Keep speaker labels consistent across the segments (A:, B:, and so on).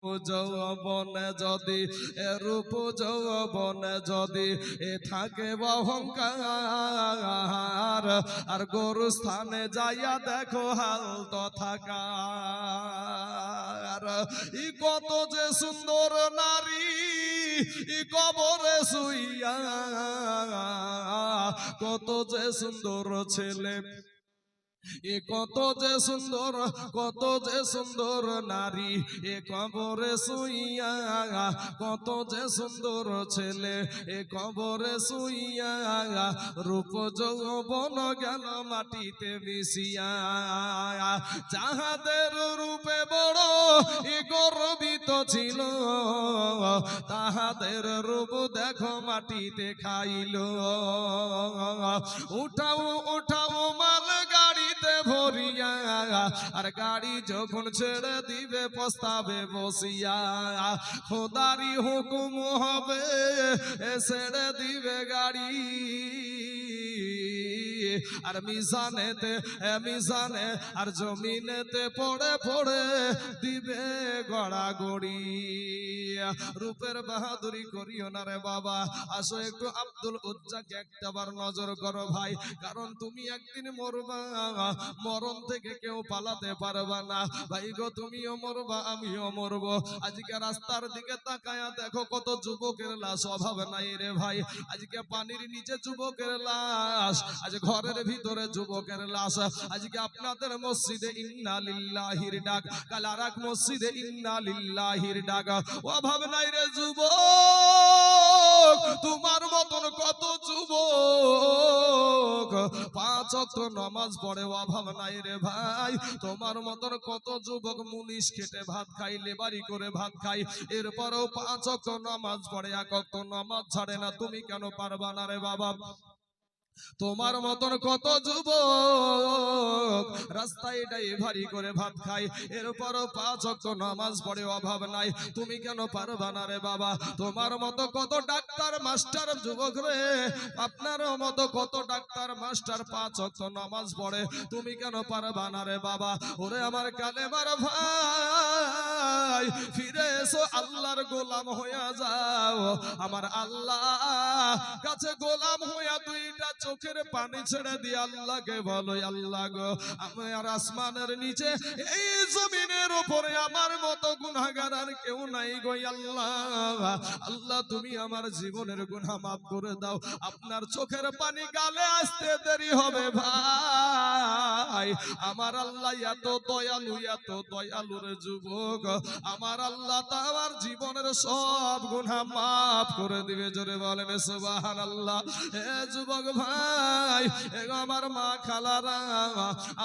A: যৌবনে যদি রূপ যৌবনে যদি থাকে অহংকার, আর গরু স্থানে যাইয়া দেখো হাল তো থাকার। কত যে সুন্দর নারী কবরে শুইয়া, কত যে সুন্দর ছেলে, কত যে সুন্দর, কত যে সুন্দর নারী কবরে শুইয়া, কত যে সুন্দর ছেলে কবরে শুইয়া, রূপ যৌবন গেল মাটিতে মিশিয়া। যাহাদের রূপে বড় গর্বিত ছিল, তাহাদের রূপ দেখো মাটিতে খাইল। উঠাও উঠাও মাল গাড়িতে ভরিয়া, আর গাড়ি যখন ছেড়ে দিবে পস্তাবে বসিয়া। খোদারি হুকুম হবে ছেড়ে দিবে গাড়ি, আর মিজানেতে মিজানে আর জমিনেতে পড়ে পড়ে দিবে গড়াগড়ি। রূপের বাহাদুরি করিও না রে বাবা। আসো একটু আব্দুল উজ্জাকে একটাবার নজর করো ভাই, কারণ তুমি একদিন মরবা, মরণ থেকে কেউ পালাতে পারবা না ভাই গো। তুমিও মরবা, আমিও মরবো। আজকে রাস্তার দিকে তাকায়া দেখো কত যুবকের লাশ, অভাব নাই রে ভাই। আজকে পানির নিচে যুবকের লাশ, আজ ঘরের ভিতরে যুবকের লাশ। আজকে আপনাদের মসজিদে ইন্না লিল্লাহির ডাক, কাল আরেক মসজিদে ইন্না লিল্লাহির ডাক। অভাব নাই রে যুবক, তোমার মতন কত যুবক 5 ওয়াক্ত নামাজ পড়ে, অভাব নাই রে ভাই। তোমার মতন কত যুবক মুনিশ খেটে ভাত খাই, লেবারি করে ভাত খাই, এরপরেও 5 ওয়াক্ত নামাজ পড়ে, 1 ওয়াক্ত নামাজ ছাড়ে না। তুমি কেন পারবা না রে বাবা? তোমার মতন কত যুবক রাস্তায় ড্রাইভারি করে ভাত খায়, এরপরও 5 ওয়াক্ত নামাজ পড়ে, অভাব নাই। তুমি কেন পারবা না রে বাবা? তোমার মতো কত ডাক্তার মাস্টার যুবক রে, আপনার মতো কত ডাক্তার মাস্টার 5 ওয়াক্ত নামাজ পড়ে, তুমি কেন পারবা না রে বাবা? ওরে আমার কালেমার ভাই, ফিরে এসো, আল্লাহর গোলাম হইয়া যাও। আমার আল্লাহ কাছে গোলাম হইয়া দুইটা চোখের পানি ছেড়ে দিয়ে আল্লাহকে বলো, আল্লাহ গো, আমার আসমানের নিচে এই জমিনের উপরে আমার মতো গুনাহগার আর কেউ নাই গো আল্লাহ। আল্লাহ তুমি আমার জীবনের গুনাহ মাফ করে দাও। আপনার চোখের পানি গালে আসতে দেরি হবে ভাই। আমার আল্লাহ এত দয়ালু, এত দয়ালুর যুবক, আমার আল্লাহ তার জীবনের সব গুনাহ মাফ করে দিবে। জোরে বলেন সুবহানাল্লাহ। এ যুবক ভাই, আমার মা খালারা,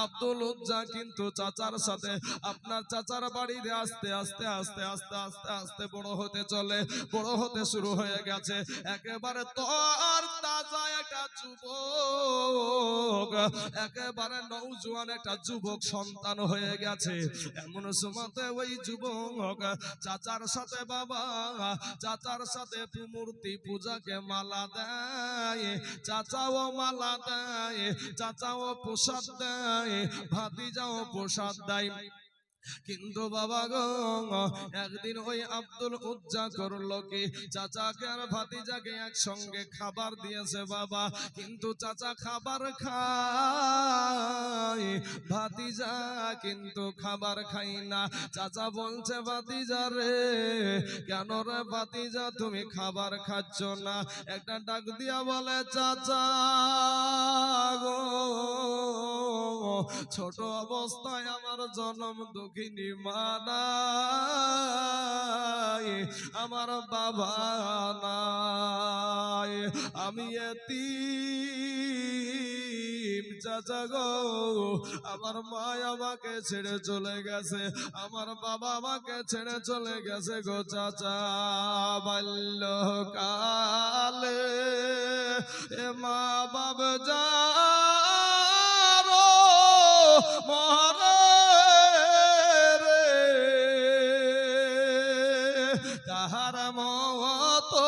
A: আব্দুল উজ্জা কিন্তু চাচার সাথে, আপনার চাচার বাড়িতে আস্তে আস্তে আস্তে আস্তে আস্তে আস্তে বড় হতে চলে, বড় হতে শুরু হয়ে গেছে। একেবারে তোর তাজা একটা যুবক, একেবারে নওজোয়ান একটা যুবক সন্তান হয়ে গেছে। এমন সময়তে ওই যুবক চাচার সাথে, বাবা চাচার সাথে মূর্তি পূজাকে মালা দেয়, চাচাও মালা দেয়, চাচাও প্রসাদ দেয়, ভাতিজাও প্রসাদ দেয়। কিন্তু বাবা গো, একদিন ওই আব্দুল উজ্জা করলো কি, চাচাকে আর ভাতিজাকে একসঙ্গে খাবার দিয়েছে বাবা, কিন্তু চাচা খাবার খায়, ভাতিজা কিন্তু খাবার খাই না। চাচা বলছে, ভাতিজা রে, কেন রে ভাতিজা তুমি খাবার খাচ্ছ না? একটা ডাক দিয়া বলে, চাচা গো, ছোট অবস্থায় আমার জন্ম দুঃখিনী মা নাই, আমার বাবা নাই, আমি এতিম চাচা গো। আমার মা আমাকে ছেড়ে চলে গেছে, আমার বাবা আমাকে ছেড়ে চলে গেছে গো চাচা। বাল্যকালে এ মা বাবা যা মরে রে, তাহার মতো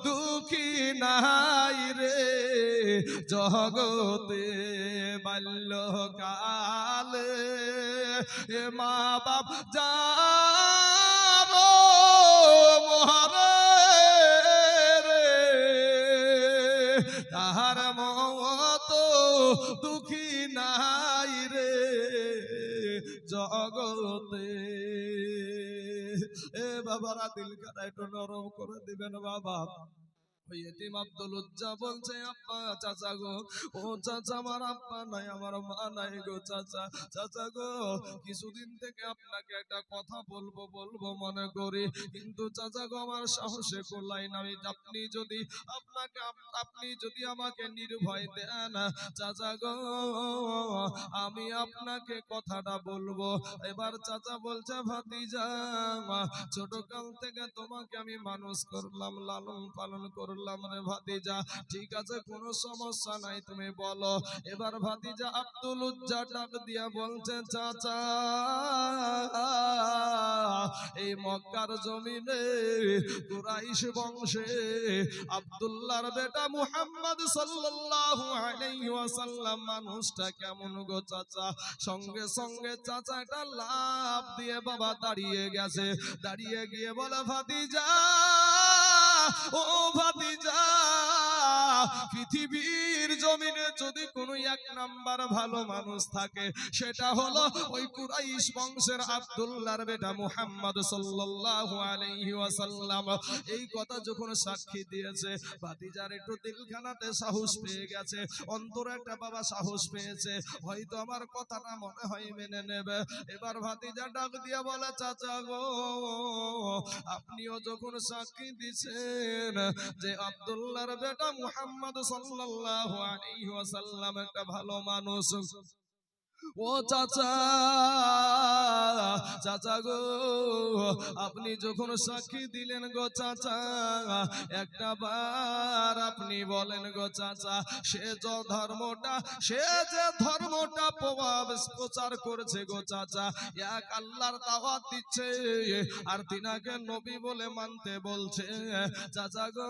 A: দুঃখী নাই রে জগতে। বাল্যকালে এ মা বাপ যা দুঃখী নাই রে জগতে। এ বাবারা দিলখানা একটু নরম করে দিবেন বাবা। ওই এতিম আব্দুল উজ্জা বলছে, আব্বা চাচা গো, ও চাচা আমার আব্বা নাই, আমার মা নাই গো চাচা। চাচা গো, কিছুদিন থেকে আপনাকে একটা কথা বলবো বলবো মনে করি, কিন্তু চাচা গো আমার সাহসে কোলাই না। আপনি যদি আমাকে নির্ভয় দেন চাচা গো, আমি আপনাকে কথাটা বলবো। এবার চাচা বলছে, ভাতিজা ছোটকাল থেকে তোমাকে আমি মানুষ করলাম, লালন পালন করলাম রে ভাতিজা, ঠিক আছে কোনো সমস্যা নাই, তুমি বলো। এবার ভাতিজা আব্দুল উজ্জা ডাক দিয়া বলছে, চাচা এই মক্কার জমিনে কুরাইশ বংশে আব্দুল্লাহর বেটা মুহাম্মদ সাল্লাল্লাহু আলাইহি ওয়াসাল্লাম মানুষটা কেমন গো চাচা। সঙ্গে সঙ্গে চাচা একটা লাফ দিয়ে বাবা দাঁড়িয়ে গেছে, দাঁড়িয়ে গিয়ে বলে, ভাতিজা ও ভাতিজা, পৃথিবীর জমিনে যদি কোনো এক নাম্বার ভালো মানুষ থাকে সেটা হলো ওই কুরাইশ বংশের আব্দুল্লাহর বেটা মুহাম্মদ সাল্লাল্লাহু আলাইহি ওয়াসাল্লাম। এই কথা যখন সাক্ষী দিয়েছে, ভাতিজার একটু দিলখানাতে সাহস পেয়ে গেছে, অন্তরে একটা বাবা সাহস পেয়েছে, হয়তো আমার কথাটা মনে হয় মেনে নেবে। এবার ভাতিজা ডাক দিয়ে বলে, চাচা গো, আপনিও যখন সাক্ষী দিছেন যে আব্দুল্লাহর বেটা মুহাম্মদ সাল্লাল্লাহু আলাইহি ওয়াসাল্লাম একটা ভালো মানুষ, ও চাচা, চাচা গো, আপনি যখন সাক্ষী দিলেন গো চাচা, একটা বার আপনি বলেন গো চাচা, সে যে ধর্মটা প্রচার করেছে গো চাচা, এক আল্লাহর দাওয়াত দিচ্ছে আর তিনাকে নবী বলে মানতে বলছে, চাচা গো,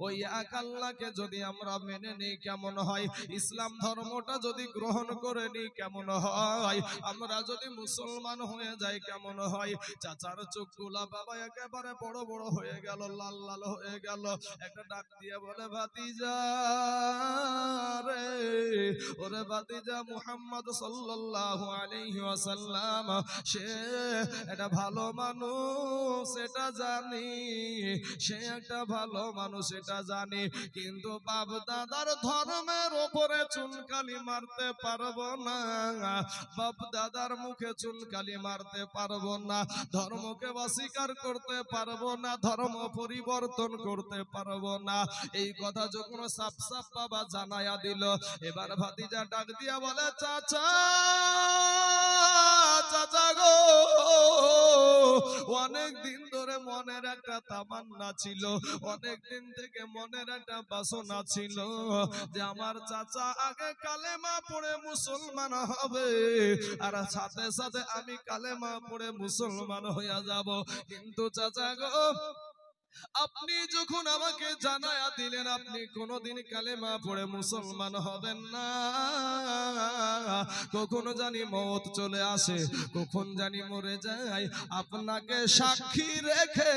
A: ওই এক আল্লাহকে যদি আমরা মেনে নিই কেমন হয়, ইসলাম ধর্মটা যদি গ্রহণ করে নিই কেমন হয়, আমরা যদি মুসলমান হয়ে যাই কেমন হয়। চাচার চোখগুলা বাবা একেবারে বড় বড় হয়ে গেল, লাল লাল হয়ে গেল। একটা ডাক দিয়ে বলে, ভাতিজা রে, ওরে ভাতিজা, মুহাম্মদ সাল্লাল্লাহু আলাইহি ওয়াসাল্লাম সে একটা ভালো মানুষ এটা জানি, সে একটা ভালো মানুষ এটা জানি, কিন্তু বাপ দাদার ধর্মের ওপরে চুনকালি মারতে পারবো না, বাপ দাদার মুখে চুনকালি মারতে পারবো না, ধর্মকে অস্বীকার করতে পারবো না, ধর্ম পরিবর্তন করতে পারবো না। এই কথা যখন সাফ সাফ বাবা জানায়া দিল, এবার ভাতিজা ডাক দিয়া বলে, চাচা, চাচা গো, অনেক দিন ধরে মনের একটা তামান্না ছিল, অনেক দিন থেকে মনের একটা বাসনা ছিল যে আমার চাচা আগে কালেমা পড়ে মুসলমান হবে আর সাথে সাথে আমি কালেমা পড়ে মুসলমান হইয়া যাব। কিন্তু চাচা গো, আপনি যখন আমাকে জানায়া দিলেন আপনি কোনোদিন কালেমা পড়ে মুসলমান হবেন না, কখনো জানি মওত চলে আসে, কখন জানি মরে যায়, আপনাকে সাক্ষী রেখে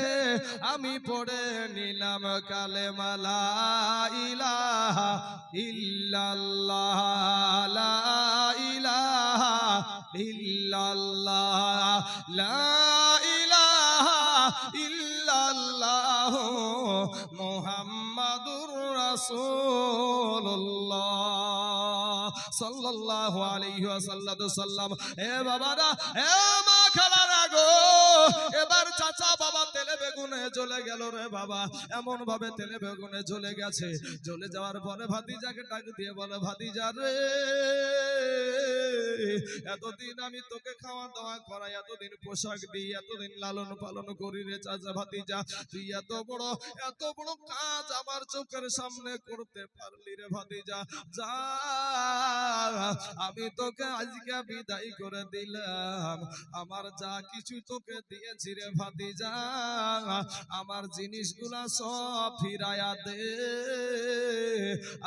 A: আমি পড়ে নিলাম কালেমা লা ইলাহা ইল্লাল্লাহ, লা ইলাহা ইল্লাল্লাহ, লা ইলাহা ইল্লাল্লাহ মুহাম্মাদুর রাসূলুল্লাহ সাল্লাল্লাহু আলাইহি ওয়াসাল্লাম। এ বাবারা, এ মা খালারা গো, এবার চাচা বাবা তেলে বেগুনে জ্বলে গেল রে বাবা, এমন ভাবে তেলে বেগুনে জ্বলে গেছে। জ্বলে যাওয়ার পরে ভাতিজাকে ডাক দিয়ে বলে, ভাতিজা রে, এতদিন আমি তোকে খাওয়া দাওয়া করাই, এতদিন পোশাক দিই, এতদিন লালন পালন করি রে চাচা, ভাতিজা তুই এত বড় কাজ আমার চোখের সামনে করতে পারলি রে ভাতিজা, যা আমি তোকে আজকে বিদায় করে দিলাম, আমার যা কিছু তোকে দিয়েছি রে ভাতিজা, আমার জিনিসগুলা সব ফিরায়া দে,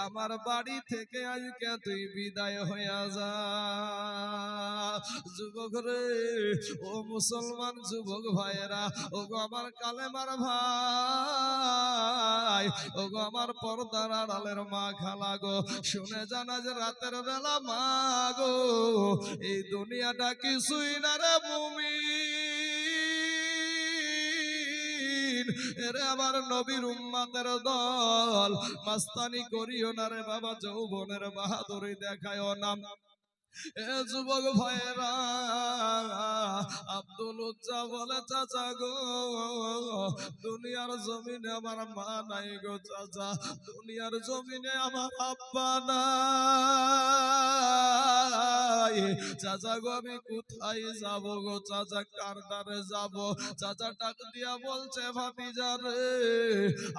A: আমার বাড়ি থেকে আজকে তুই বিদায় হইয়া যা। যুবক রে, ও মুসলমান যুবক ভাইরা, ও গো আমার কালেমার ভাই, ও গো আমার পর্দার আড়ালের মা খালা গো, শুনে জানা যে রাতের বেলা মা গো, এই দুনিয়াটা কিছুই না রে মুমিন। এরে আমার নবীর উম্মতের দল, মাস্তানি করিও না রে বাবা, যৌবনের বাহাদুরি দেখায়ও না। এ যুবক ভাইরা, আব্দুল উজ্জা বলে চাচা গো, দুনিয়ার জমিনে আমার মা নাই গো চাচা, দুনিয়ার জমিনে আমার আব্বা নাই চাচা গো, আমি কোথায় যাব গো চাচা, কার দ্বারে যাব? চাচা ডাক দিয়া বলছে ভাতিজা রে,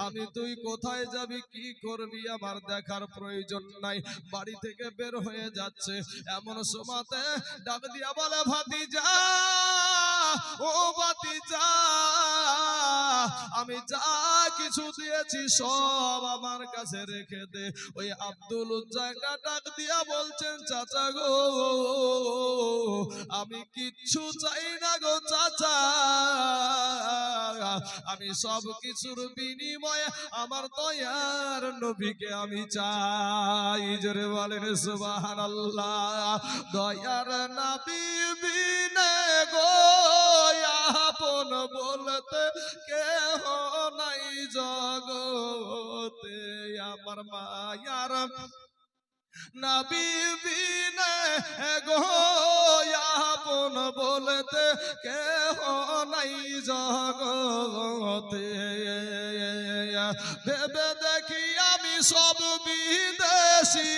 A: আমি তুই কোথায় যাবি কি করবি আমার দেখার প্রয়োজন নাই। বাড়ি থেকে বের হয়ে যাচ্ছে, এমন সময়তে ডাক দিয়া বলে ভাতিজা, ও ভাতিজা, আমি যা কিছু দিয়েছি সব আমার কাছে রেখে দে। ওই আব্দুল উজ্জাটা ডাক দিয়া বলছেন চাচা গো, আমি কিচ্ছু চাই না গো চাচা, আমি সব কিছুর বিনিময়ে আমার দয়ার নবীকে আমি চাই। জোরে বলেন সুবহানাল্লাহ। দয়ার নবী বিনে গো আপন বলতে কেহ নাই জগতে, আমার মায়ার নবী বিনে গো আপন বলতে কেহ নাই জগতে। ভেবে দেখি আমি সব বিদেশি,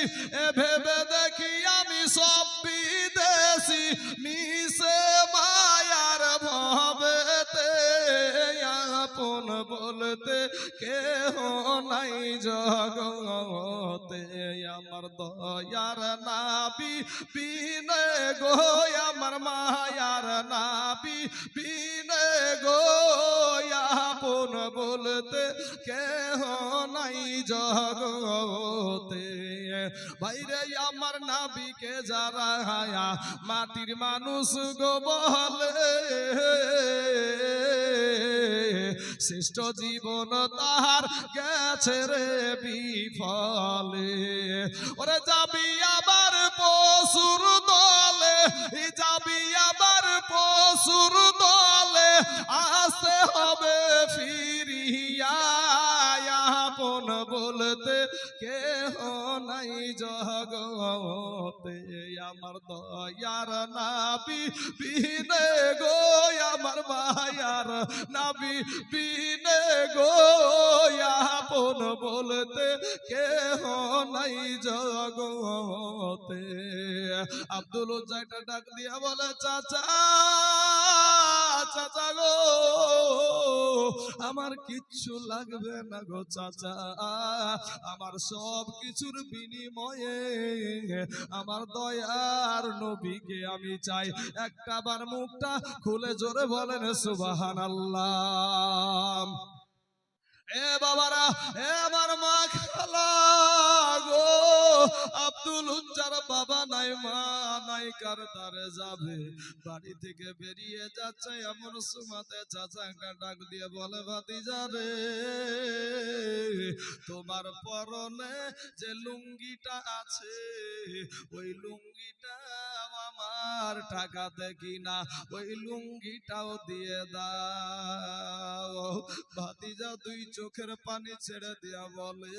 A: ভেবে দেখি আমি সব বিদেশি, মিশে মায়ার ভবেতে আপন বলতে কেহ নাই জগতে, আমার দয়ার নাবি বিনে গো, আমার মায়ার নাবি বিনে গো আপন বলতে কেহ নাই জগতে। ভাইরে আমার নাবিকে যারা মাটির মানুষ গো বলে, শ্রেষ্ঠ জীবন তাহার গেছে রে বিফলে। ওরে যাবি আবার পশুর দলে, যাবি আবার পশুর দলে, আসতে হবে ফিরিয়া আপন বলতে কেহ নাই জগতে, আমার দয়ার নাবি বিনে গো, আমার মায়ার নাবি বিনে গো আপন বলতে কেহ নাই জগতে। আব্দুল উজ্জাটা ডাক দিয়া বলে চাচা, চাচা গো, আমার কিচ্ছু লাগবে না গো চাচা, আমার সব কিছুর বিনিময়ে আমার দয়ার নবীকে আমি চাই। একটা বার মুখটা খুলে জোরে বলেন সুবহানাল্লাহ। এ বাবারা, এ আমার মা খালা গো, আব্দুল উজ্জার বাবা নাই মা নাই, কার দ্বারে যাবে? বাড়ি থেকে বেরিয়ে যাচ্ছে, এমন সুমাতে চাচাকে ডাক দিয়ে বলে ভাতিজা রে, তোমার পরনে যে লুঙ্গিটা আছে, ওই লুঙ্গিটা আমার টাকাতে কিনা, ওই লুঙ্গিটাও দিয়ে দাও। ভাতিজা দুই চোখের পানি ছেড়ে দিয়া বলে,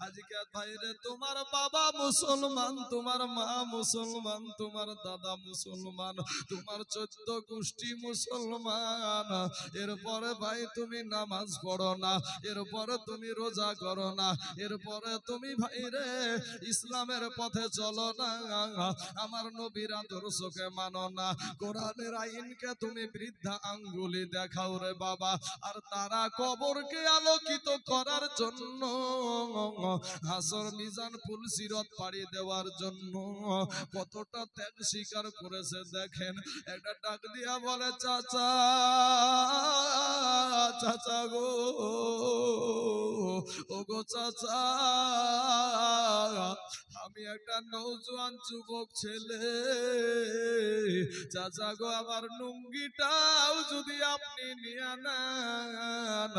A: আজকে ভাইরে তোমার বাবা মুসলমান, তোমার মা মুসলমান, তোমার দাদা মুসলমান, তোমার 14 গোষ্ঠী মুসলমান, এরপরে ভাই তুমি নামাজ পড়ো না, এরপরে তুমি রোজা করো না, এরপরে তুমি ভাইরে ইসলামের পথে চলো না, আমার নবীর আদর্শকে মানো না, কোরআনের আইনকে তুমি বৃদ্ধা আঙ্গুলি দেখাও রে বাবা। আর তারা কবরকে আলোকিত করার জন্য, হাসর মিজান পুল সিরাত পাড়ি দেওয়ার জন্য কতটা ত্যাগ স্বীকার করেছে দেখেন। একটা ডাক দিয়া বলে চাচা, চাচা গো, ও গো চাচা, আমি একটা নওজোয়ান যুবক ছেলে, চাচা গো আমার লুঙ্গিটাও যদি আপনি নিয়ে নেন,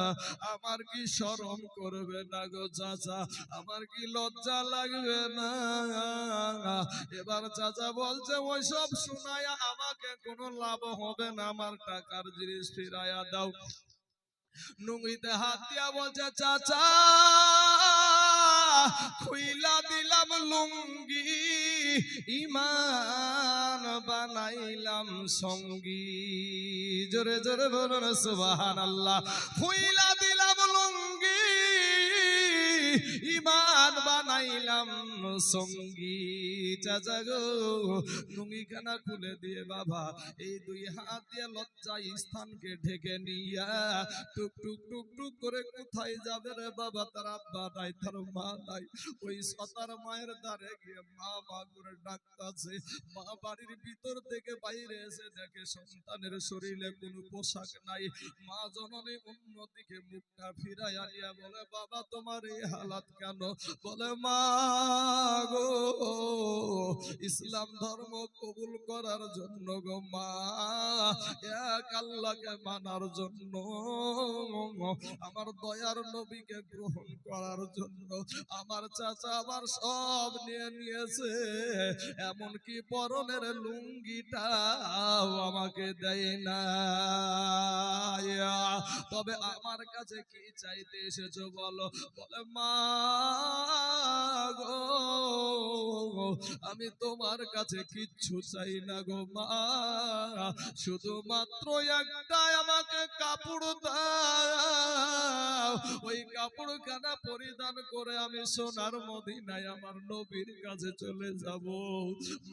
A: আমার কি শরম করবে না গো চাচা? আমার কি লজ্জা লাগবে না? এবার চাচা বলছে ওইসব শোনায়া আমাকে কোনো লাভ হবে না, আমার টাকার জিনিস ফিরাইয়া দাও। লুঙ্গিতে হাত দিয়া বলছে চাচা খুইলা দিলাম লুঙ্গি, ইমান বানাইলাম সঙ্গী। জোরে জোরে বলুন সুবহানাল্লাহ। খুইলা দিলাম লুঙ্গি, ইমান বানাইলাম সঙ্গী। চাচা গো লুঙ্গিখানা খুলে দিয়ে বাবা এই দুই হাত দিয়ে লজ্জা স্থানকে ঢেকে নিয়া টুক টুক টুক টুক করে কোথায় যাবে রে বাবা? তার আব্বা নাই, তার মা নাই। ওই সতার মায়ের দ্বারে গিয়ে মা মা করে ডাকতাছে। মা বাড়ির ভিতর থেকে বাইরে এসে দেখে সন্তানের শরীরে কোনো পোশাক নাই। মা জননী অন্যদিকে মুখটা ফিরাই আনিয়া বলে বাবা তোমার এই হালাত কেন? বলে মা গো ইসলাম ধর্ম কবুল করার জন্য গো মা, এক আল্লাহকে মানার জন্য, আমার দয়ার নবীকে গ্রহণ করার জন্য আমার চাচা আমার সব নিয়ে নিয়েছে, এমনকি পরনের লুঙ্গিটাও আমাকে দেয় না। তবে আমার কাছে কি চাইতে এসেছো বলো? বলে মা গো আমি তোমার কাছে কিচ্ছু চাই না গো মা, শুধুমাত্র একটা আমাকে কাপড় দাও, ওই কাপড়খানা পরিধান করে আমি সোনার মদিনায় আমার নবীর কাছে চলে যাব।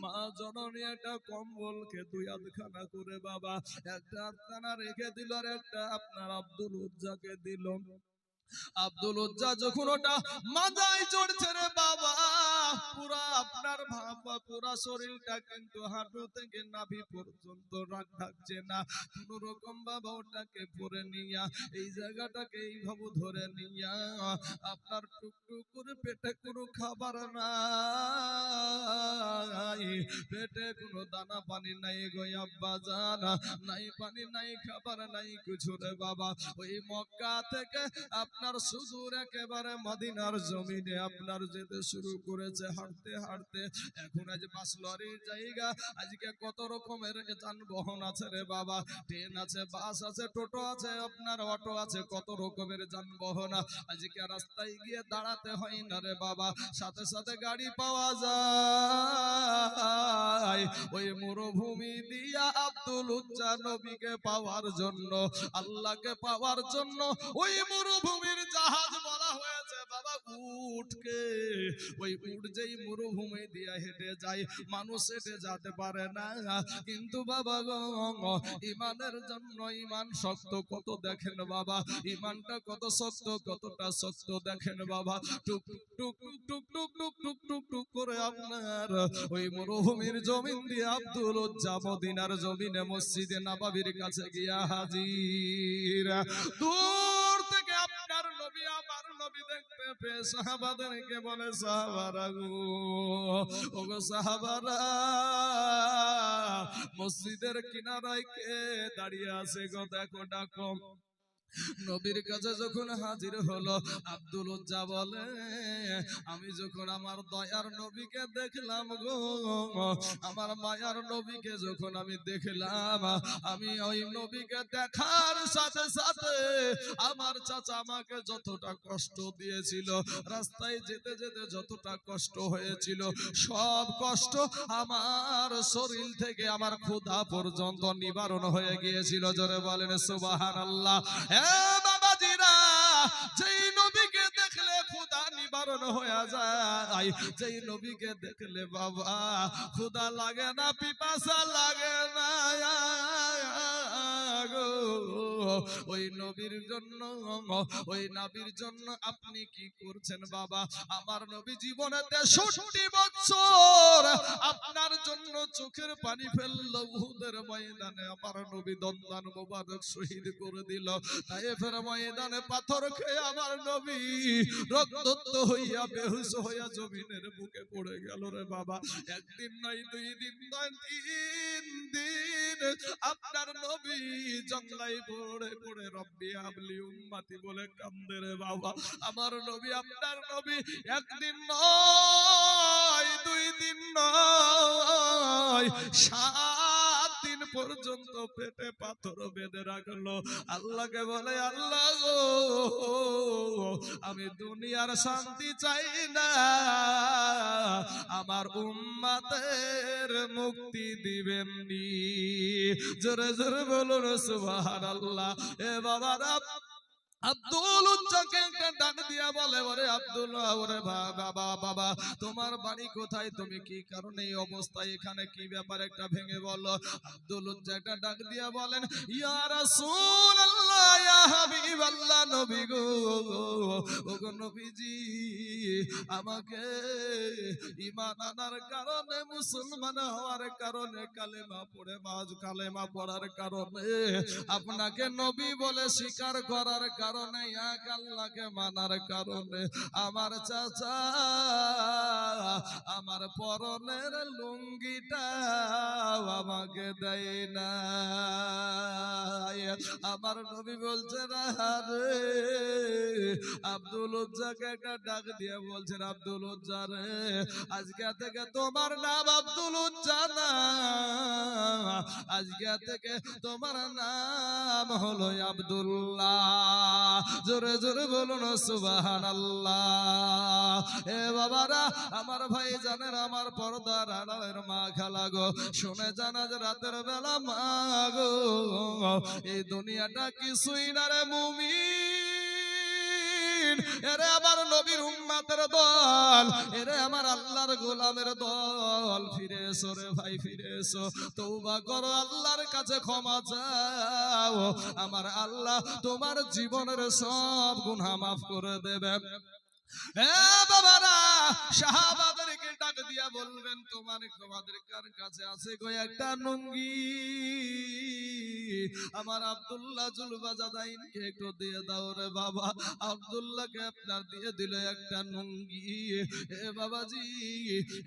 A: মা জননী একটা কম্বলকে দুই আধখানা করে বাবা একটা আধখানা রেখে দিল, আর একটা আপনার আব্দুল উজ্জাকে দিল। আব্দুল উজ্জা যখন ওটা মাথায় চড়ছে রে বাবা, পুরা আপনার ভাবা পুরা শরীরটা কিন্তু হাঁটু থেকে নাভি পর্যন্ত ঢাকছে না। কোন রকম বাবা ওটাকে পরে নিয়া এই জায়গাটাকে এইভাবে ধরে নিয়া আপনার টুকটুক করে পেটে কোনো খাবার নাই, পেটে কোনো দানা পানি নাই গো আব্বা জানা, নাই পানি নাই খাবার নাই কিছু রে বাবা। ওই মক্কা থেকে আপনার সুদূর একেবারে মদিনার জমিনে আপনার যেতে শুরু করেছে হাঁটতে হাঁটতে। এখন আজ বাস লরির জায়গা, আজকে কত রকমের যানবাহন আছে রে বাবা, ট্রেন আছে, বাস আছে, টোটো আছে, আপনার অটো আছে, কত রকমের যানবাহন। আজকে রাস্তায় গিয়ে দাঁড়াতে হয় না রে বাবা, সাথে সাথে গাড়ি পাওয়া যায়। ওই মরুভূমি দিয়া আব্দুল উজ্জা নবীকে পাওয়ার জন্য, আল্লাহকে পাওয়ার জন্য ওই মরুভূমির জাহাজ বলা হয়েছে বাবা উটকে। ওই উট যেই মরুভূমি দিয়ে হেঁটে যায়, মানুষ হেঁটে যেতে পারে না, কিন্তু বাবা গো ইমানের জন্য ইমান শক্ত কত দেখেন বাবা, ইমানটা কত শক্ত, কতটা শক্ত দেখেন বাবা। টুক টুক টুক টুক টুক টুক টুক টুক টুক করে আপনার ওই মরুভূমির জমিন দিয়ে আব্দুল উজ্জা মদিনার জমিনে মসজিদে নববীর কাছে গিয়া হাজির। দূর থেকে আপনার নবী আমার নবী দেখতে পেয়ে সাহাবাদেরকে বলে সাহাবারা গো, ওগো সাহাবারা মসজিদের কিনারায় কে দাঁড়িয়ে আছে গো দেখো ডাকো। নবীর কাছে যখন হাজির হলো আব্দুল উজ্জা বলে আমি যখন আমার দয়ার নবীকে দেখলাম গো, আমার মায়ার নবীকে যখন আমি দেখলাম, আমি ওই নবীকে দেখার সাথে সাথে আমার চাচা আমাকে যতটা কষ্ট দিয়েছিল, রাস্তায় যেতে যেতে যতটা কষ্ট হয়েছিল, সব কষ্ট আমার শরীর থেকে আমার ক্ষুধা পর্যন্ত নিবারণ হয়ে গিয়েছিল। জোরে বলেন সুবহানাল্লাহ। বাবাজিরা যেই নবীকে দেখলে ক্ষুধা নিবারণ হয়ে যায়, যেই নবীকে দেখলে বাবা ক্ষুধা লাগে না, পিপাসা লাগে না গো, ওই নবীর জন্য, ওই নবীর জন্য আপনি কি করছেন বাবা? আমার নবী জীবনে 63 বছর আপনার জন্য চোখের পানি ফেললো উহুদের ময়দানে। আমার নবী দন্দান মোবারক শহীদ করে দিল। তায়েফের ময়দানে পাথর খেয়ে আমার নবী রক্তাক্ত হইয়া বেহুশ হইয়া জমিনের বুকে পড়ে গেল রে বাবা। একদিন নয়, 2 দিন নয়, 3 দিন আপনার নবী জঙ্গলায় পড়ে পড়ে রব্বি হাবলি উম্মতি বলে কান্দে রে বাবা। আমার নবী, আপনার নবী একদিন নয়, 2 দিন নয়, 7 দিন পর্যন্ত পেটে পাথর বেঁধে রাখলো। আল্লাহকে বলে, আল্লাহ গো, আমি দুনিয়ার শান্তি চাই না, আমার উম্মতের মুক্তি দিবেন নি। জোরে জোরে বলুন সুবহানাল্লাহ। এ বাবারা, আব্দুল উজ্জাকে একটা ডাক দিয়া বলে, ওরে আব্দুল্লাহ, ওরে বাবা, বাবা তোমার বাড়ি কোথায়? তুমি কি কারণে এই অবস্থায় এখানে? কি ব্যাপার একটা ভেঙে বলো। আব্দুল উজ্জা একটা ডাক দিয়া বলেন, ইয়া রাসূলুল্লাহ, ইয়া হাবিবাল্লাহ, নবী গো, ওগো নবীজি, আমাকে ঈমান আনার কারণে, মুসলমান হওয়ার কারণে, কালেমা পড়ে কালেমা পড়ার কারণে, আপনাকে নবী বলে স্বীকার করার কারণে, এক আল্লাহকে মানার কারণে আমার চাচা আমার পরনের লুঙ্গিটা আমাকে দেয় না। আমার নবী বলছেন, আরে আব্দুল উজ্জাকে একটা ডাক দিয়ে বলছেন, আব্দুল উজ্জা রে, আজকে থেকে তোমার নাম আব্দুল উজ্জা না, আজকে থেকে তোমার নাম হলো আব্দুল্লাহ। জোরে জোরে বলুন সুবহানাল্লাহ। এ বাবারা, আমার ভাই জানেন, আমার পর্দার আড়ালের মা খালা গো, শুনে জানা যে রাতের বেলা মা গো, এই দুনিয়াটা কিছুই না রে মুমিন। এরে আমার নবীর উম্মতের দল, এরে আমার আল্লাহর গোলামের দল, ফিরে এসো রে ভাই, ফিরে এসো, তওবা করো, আল্লাহর কাছে ক্ষমা চাও, আমার আল্লাহ তোমার জীবনের সব গুনাহ মাফ করে দেবে। বাবারা, সাহাবাদেরকে ডাক দিয়া বলবেন, তোমাদের কার কাছে আছে গো একটা লুঙ্গি? আমার আব্দুল্লাহ জুলবাজাদাইনকে একটু দিয়ে দাও রে বাবা। আব্দুল্লাহকে আপনার দিয়ে দিল একটা লুঙ্গি। এ বাবাজি,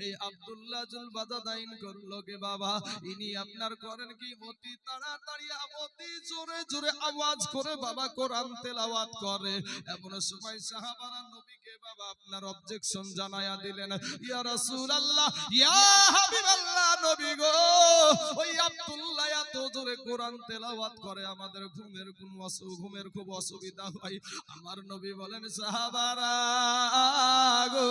A: এই আব্দুল্লাহ জুলবাজাদাইন করলো কি বাবা, ইনি আপনার করেন কি, অতি তাড়াতাড়ি অতি জোরে জোরে আওয়াজ করে বাবা কোরআন তেলাওয়াত করে। এমন সময় সাহাবারা নবীকে বাবা আপনার অবজেকশন জানায়া দিলেন, ইয়া রাসূলুল্লাহ, ইয়া হাবিবাল্লাহ, নবী গো, ওই আব্দুল্লাহ এত জোরে কোরআন তেলাওয়াত করে, আমাদের ঘুমের খুব অসুবিধা হয়। আমার নবী বলেন, সাহাবারা গো,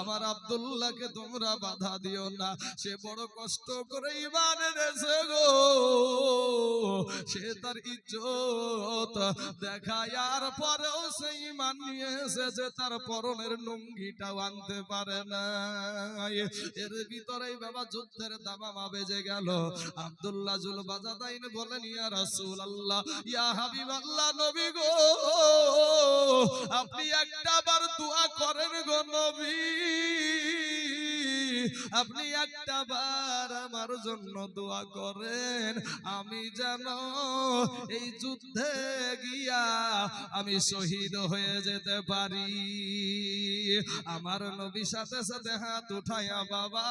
A: আমার আব্দুল্লাহকে তোমরা বাধা দিও না, সে বড় কষ্ট করে ঈমান এনেছে গো, সে তার ইজ্জত দেখায়ার পরেও সেই ঈমান নিয়ে এসেছে, তার পরনের লুঙ্গিটাও আনতে পারে না। এর ভিতরেই বাবা যুদ্ধের দামামা বেজে গেল। আব্দুল্লাহ জুলবাজাদাইন বলেন, ইয়া রাসূলুল্লাহ, ইয়া হাবিবাল্লাহ, নবী গো, আপনি একটা বার দোয়া করেন গো নবী, আপনি একটা বার আমার জন্য দোয়া করেন, আমি যেন এই যুদ্ধে গিয়া আমি শহীদ হয়ে যেতে পারি। আমার নবী সাথে সাথে হাত উঠায়া বাবা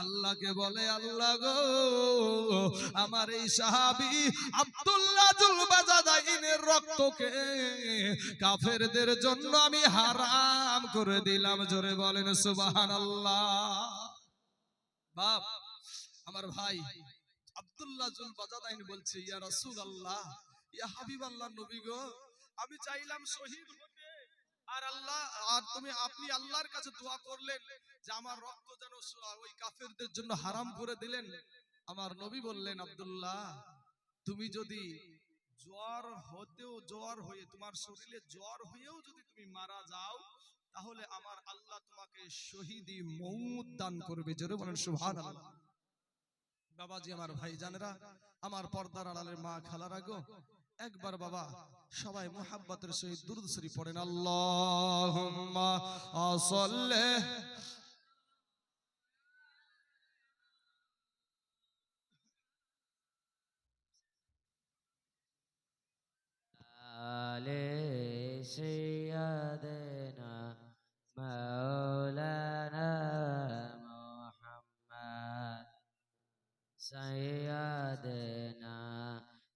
A: আল্লাহকে বলে, আল্লাহ গো, আমার এই সাহাবী আব্দুল্লাহ জুলবাজাদাইনের রক্তকে কাফেরদের জন্য আমি হারাম করে দিলাম। জোরে বলেন সুবহানাল্লাহ। বাপ, আমার ভাই আব্দুল্লাহ জুলবাজাদাইন বলছে, ইয়া রাসূলুল্লাহ, ইয়া হাবিবাল্লাহ, নবী গো, আমি চাইলাম শহীদ হতে, আর আল্লাহ, আর আপনি আল্লাহর কাছে দোয়া করলেন যে আমার রক্ত যেন ওই কাফেরদের জন্য হারাম করে দিলেন। আমার নবী বললেন, আব্দুল্লাহ, তুমি যদি জ্বর হয়ে তোমার শরীরে জ্বর হয়েও যদি তুমি মারা যাও, তাহলে আমার আল্লাহ তোমাকে শহীদি মউত দান করবে। জোরে বলেন সুবহানাল্লাহ। বাবাজি আমার ভাইজানেরা, আমার পর্দার আড়ালের মা খালারা গো, একবার বাবা সবাই মুহাব্বতের সহিত দুরূদ শরীফ পড়েন। আল্লাহুম্মা সাল্লি
B: আলে